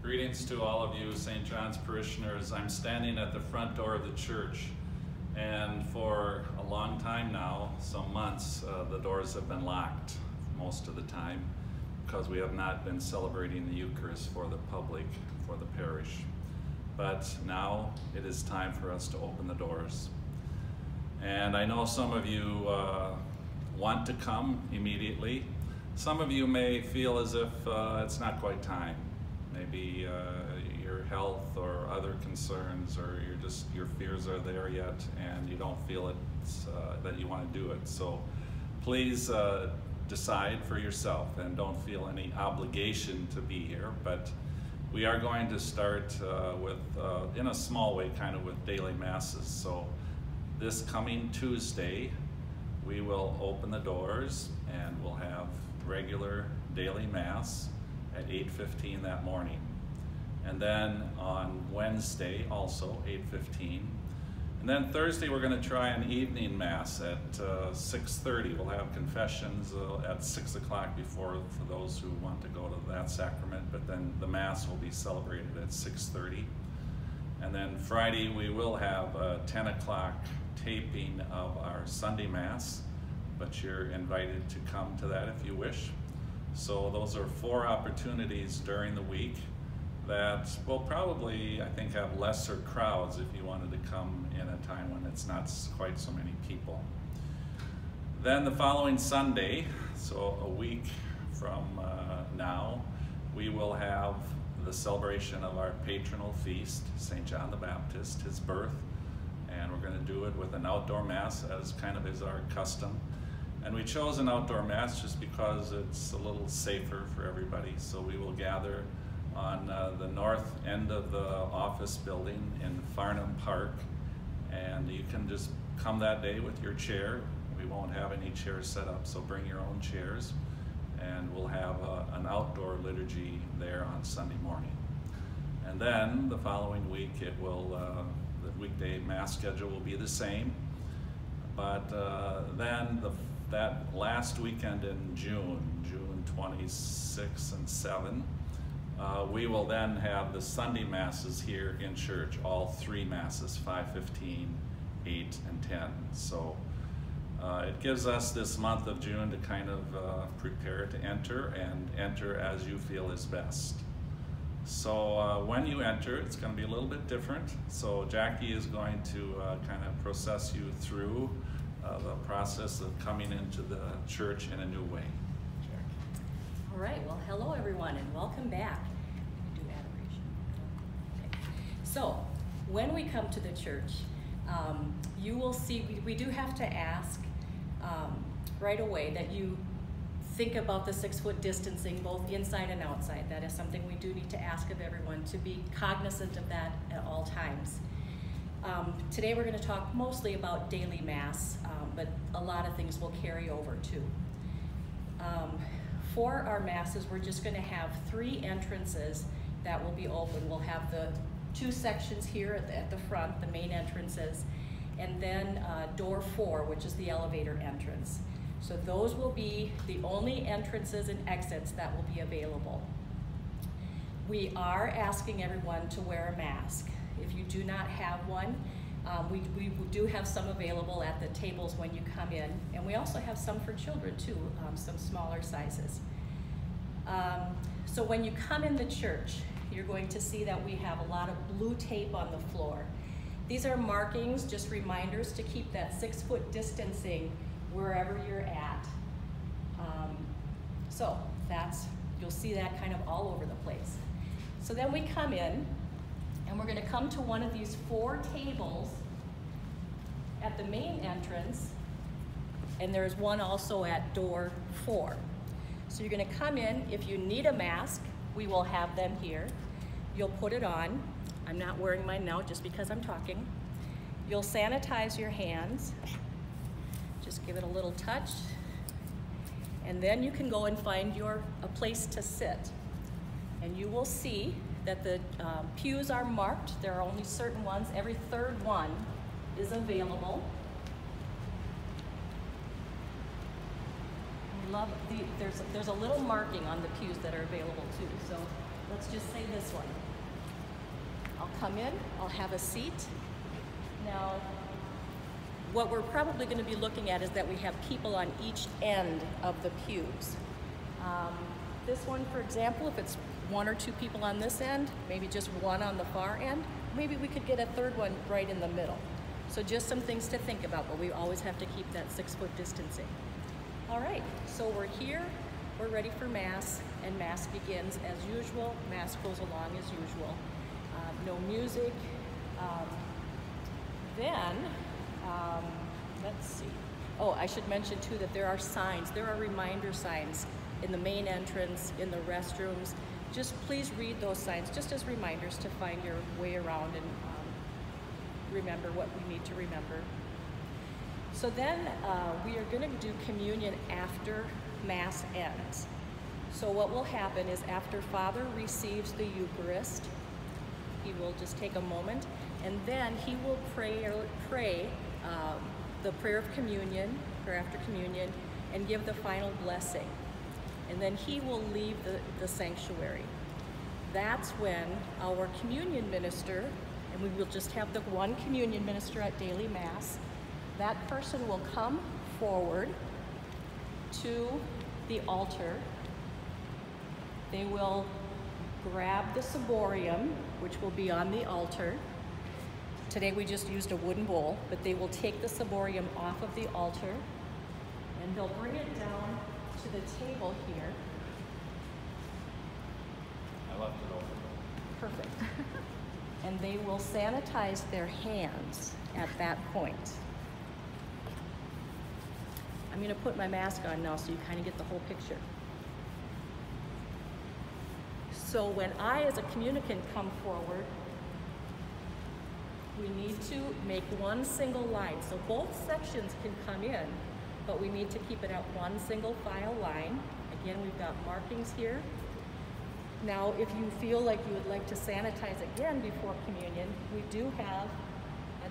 Greetings to all of you St. John's parishioners. I'm standing at the front door of the church, and for a long time now, some months, the doors have been locked most of the time because we have not been celebrating the Eucharist for the public, for the parish. But now it is time for us to open the doors. And I know some of you want to come immediately. Some of you may feel as if it's not quite time. Maybe your health or other concerns, or your fears are there yet and you don't feel it that you want to do it. So please decide for yourself and don't feel any obligation to be here. But we are going to start with, in a small way, kind of with daily masses. So this coming Tuesday, we will open the doors and we'll have regular daily mass at 8:15 that morning. And then on Wednesday, also 8:15. And then Thursday, we're going to try an evening mass at 6:30. We'll have confessions at 6 o'clock for those who want to go to that sacrament, but then the mass will be celebrated at 6:30. And then Friday, we will have a 10 o'clock taping of our Sunday Mass, but you're invited to come to that if you wish. So those are 4 opportunities during the week that will probably, I think, have lesser crowds if you wanted to come in a time when it's not quite so many people. Then the following Sunday, so a week from now, we will have the celebration of our patronal feast, St. John the Baptist, his birth, and we're going to do it with an outdoor mass, as kind of is our custom. And we chose an outdoor mass just because it's a little safer for everybody. So we will gather on the north end of the office building in Farnham Park, and you can just come that day with your chair. We won't have any chairs set up, so bring your own chairs, and we'll have an outdoor liturgy there on Sunday morning. And then the following week, it will the weekday mass schedule will be the same, but then that last weekend in June 26 and 7, we will then have the Sunday Masses here in church, all 3 Masses, 5:15, 8, and 10. So it gives us this month of June to kind of prepare to enter, and enter as you feel is best. So when you enter, it's going to be a little bit different. So Jackie is going to kind of process you through the process of coming into the church in a new way. All right, well, hello everyone and welcome back. Do adoration. Okay. So, when we come to the church, you will see, we do have to ask right away that you think about the 6-foot distancing both inside and outside. That is something we do need to ask of everyone, to be cognizant of that at all times. Today we're going to talk mostly about daily mass, but a lot of things will carry over too. For our masses, we're just going to have 3 entrances that will be open. We'll have the 2 sections here at the front, the main entrances, and then door 4, which is the elevator entrance. So those will be the only entrances and exits that will be available. We are asking everyone to wear a mask. If you do not have one, we do have some available at the tables when you come in, and we also have some for children too, some smaller sizes. So when you come in the church, you're going to see that we have a lot of blue tape on the floor. These are markings, just reminders to keep that 6-foot distancing wherever you're at. So you'll see that kind of all over the place. So then we come in, and we're going to come to one of these 4 tables at the main entrance, and there's one also at door 4. So you're going to come in. If you need a mask, we will have them here. You'll put it on. I'm not wearing mine now just because I'm talking. You'll sanitize your hands. Just give it a little touch. And then you can go and find a place to sit. And you will see that the pews are marked. There are only certain ones. Every 3rd one is available. We love there's a little marking on the pews that are available too. So let's just say this one. I'll come in, I'll have a seat. Now, what we're probably going to be looking at is that we have people on each end of the pews. This one, for example, if it's one or two people on this end, maybe just one on the far end, maybe we could get a third one right in the middle. So just some things to think about, but we always have to keep that 6-foot distancing. All right, so we're here, we're ready for Mass, and Mass begins as usual. Mass goes along as usual. No music. Let's see. Oh, I should mention too that there are signs, there are reminder signs in the main entrance, in the restrooms. Just please read those signs, just as reminders to find your way around and remember what we need to remember. So then we are going to do communion after Mass ends. So what will happen is after Father receives the Eucharist, he will just take a moment, and then he will pray the prayer of communion, prayer after communion, and give the final blessing. And then he will leave the sanctuary. That's when our communion minister, and we will just have the one communion minister at daily Mass, that person will come forward to the altar. They will grab the ciborium, which will be on the altar. Today we just used a wooden bowl, but they will take the ciborium off of the altar and they'll bring it down to the table here. I left it over. Perfect. And they will sanitize their hands at that point. I'm going to put my mask on now so you kind of get the whole picture. So when I, as a communicant, come forward, we need to make one single line. So both sections can come in, but we need to keep it at one single file line. Again, we've got markings here. Now, if you feel like you would like to sanitize again before communion, we do have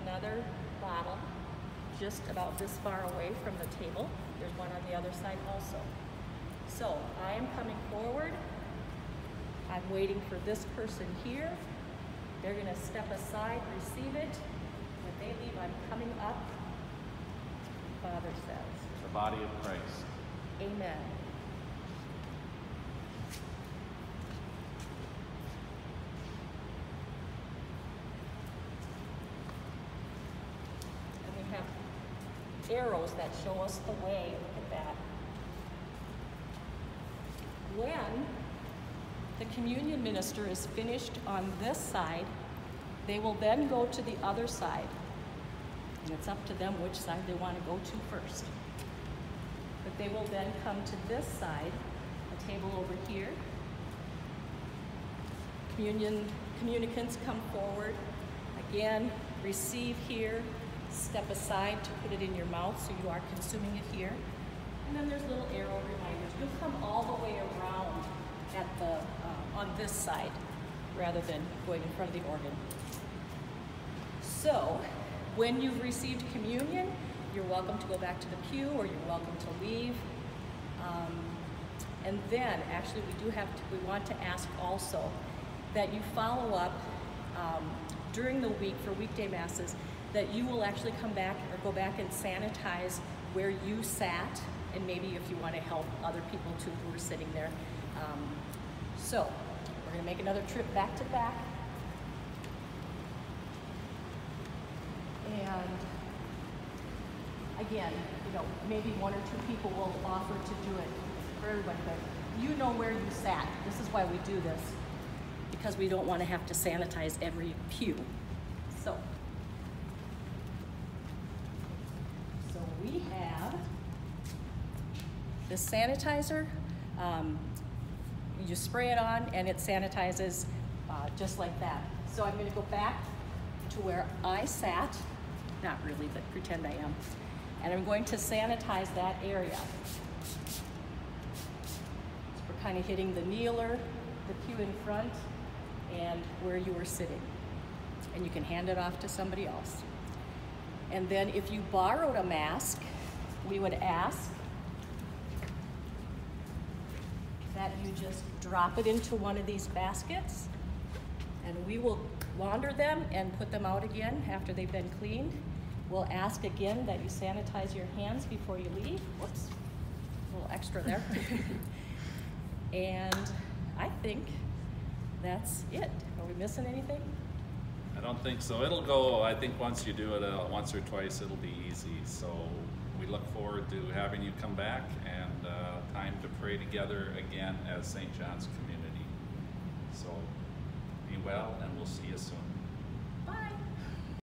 another bottle just about this far away from the table. There's one on the other side also. So I am coming forward. I'm waiting for this person here. They're going to step aside, receive it. When they leave, I'm coming up. Father says, The body of Christ. Amen. And we have arrows that show us the way. Look at that. When the communion minister is finished on this side, they will then go to the other side. And it's up to them which side they want to go to first. But they will then come to this side, a table over here. Communicants come forward. Again, receive here, step aside to put it in your mouth so you are consuming it here. And then there's little arrow reminders. You'll come all the way around at the on this side rather than going in front of the organ. So when you've received communion, you're welcome to go back to the pew or you're welcome to leave. And then actually we want to ask also that you follow up during the week for weekday masses, that you will actually come back or go back and sanitize where you sat, and maybe if you want to help other people too who are sitting there. So we're going to make another trip back to back. And again, maybe one or two people will offer to do it for everybody, but you know where you sat. This is why we do this, because we don't want to have to sanitize every pew. So we have the sanitizer. You just spray it on and it sanitizes just like that. So I'm going to go back to where I sat, not really, but pretend I am, and I'm going to sanitize that area. So we're kind of hitting the kneeler, the pew in front, and where you were sitting. And you can hand it off to somebody else. And then if you borrowed a mask, we would ask that you just drop it into one of these baskets, and we will launder them and put them out again after they've been cleaned. We'll ask again that you sanitize your hands before you leave. Whoops, a little extra there. And I think that's it. Are we missing anything? I don't think so. It'll go, I think once you do it once or twice, it'll be easy. So we look forward to having you come back and time to pray together again as St. John's community. So be well, and we'll see you soon.